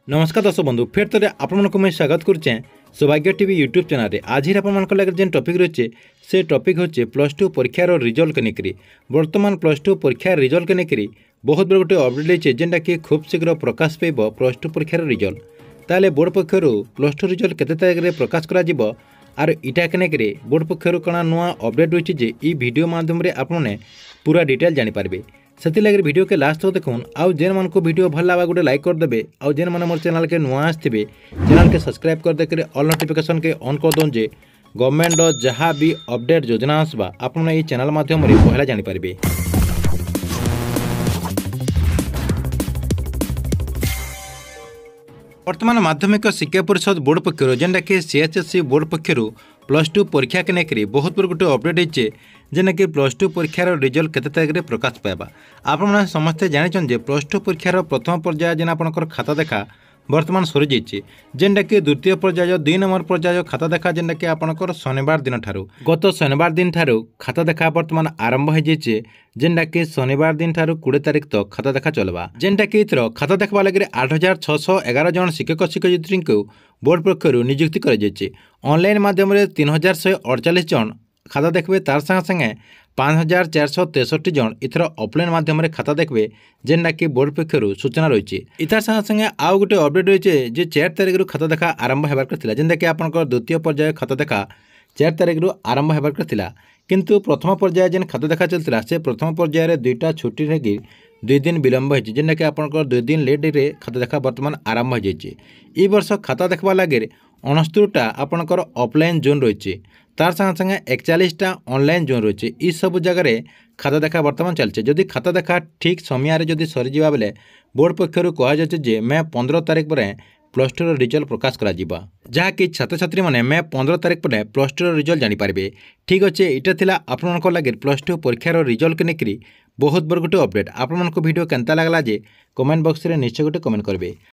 नमस्कार दर्शक बंधु फेर थे आपको मैं स्वागत करुचे सौभाग्य टीवी यूट्यूब चैनल। आज आप जेन टॉपिक रही से टॉपिक होचे प्लस टू परीक्षार रिजल्ट के लेकर। बर्तमान प्लस टू परीक्षार रिजल्ट के लेकर बहुत बड़ा गोटे अपडेट लेचे जेनटा कि खूब शीघ्र प्रकाश पाइब प्लस टू परीक्षार रिजल्ट। ताले बोर्ड पक्षर प्लस टू रिजल्ट केते तारिख में प्रकाश करा आर इटा के लेकर बोर्ड पक्षर कण नुआ अपडेट रही है ये वीडियो माध्यम आपने पूरा डिटेल जानीपारे। से वीडियो के लास्ट तक देखून आउ जेन मन को वीडियो भल लगा गोटे लाइक करदे आउ जेन मन मोर चैनल के नुआ आसवे चैनल के सब्सक्राइब कर देकर ऑल नोटिफिकेशन के ऑन कर दौन जे गवर्नमेंट जहाँ भी अपडेट योजना आसवा आपने ये चैनल माध्यम पहला जानीपारे। वर्तमान माध्यमिक शिक्षा परिषद बोर्ड पक्षर जेनटा कि सीएचएससी बोर्ड पक्षर प्लस टू परीक्षा के लेकर बहुत बड़ गोटे अपडेट होचे जेना कि प्लस टू परीक्षार रिजल्ट केते तारिख में प्रकाश पाइबा। आपने समस्ते जानिछन जे प्लस टू परीक्षार प्रथम पर्याय जेना आपनकर खाता देखा वर्तमान सरी जाइए जेनटा कि द्वितीय पर्याय 2 नंबर पर्याय खाता देखा जेनटा कि आपनकर शनिवार दिन ठारू गत शनिवार दिन ठारू खाता देखा वर्तमान आरंभ हो जाइए जेनटा कि शनिवार दिन ठारू 20 तारिख तक खाता देखा चलवा। जेनटा कि इथर खाता देखा लगे 8611 जन शिक्षक शिक्षयित्री को बोर्ड पक्षर नियुक्ति कर ऑनलाइन माध्यम 3148 जन खाता देखबे तार संगे 5463 जन इथर ऑफलाइन माध्यम खाता देखबे जेनटा कि बोर्ड पक्षर सूचना रही। इतार संगे आउ गोटे अपडेट रही है 4 तारिख खाता देखा आरंभ होबार जेनटा कि आपनकर द्वितीय पर्याय खाता देखा 4 तारिख आरंभ होबार किंतु प्रथम पर्याय जेन खाता देखा चलता से प्रथम पर्याय 2टा छुट्टी रही 2 दिन विलंब होती जेनटा कि आपनकर 2 दिन लेट रे खाता देखा वर्तमान आरंभ हो जाइए। ई वर्ष खाता देखा लगे 69टा आपनकर ऑफलाइन जोन रही तार संगे 41टा ऑनलाइन जोन रही। ये सब जगह खाता देखा वर्तमान चलছে जदि खाता देखा ठीक समय जदि सरीजा बेले बोर्ड पक्षर कहुचे मे 15 तारिख पर प्लस टू रिजल्ट प्रकाश करा जहाँकि छात्र छात्री मैंने मे 15 तारिख पर प्लस टू रिजल्ट जानीपारे। ठीक अच्छे यहाँ थिला आपन लगे प्लस टू परीक्षार रिजल्ट के लेकर बहुत बड़ गोटे अपडेट। आपन वीडियो केनता लगला जे कमेंट बॉक्स में निश्चय गोटे कमेंट करेंगे।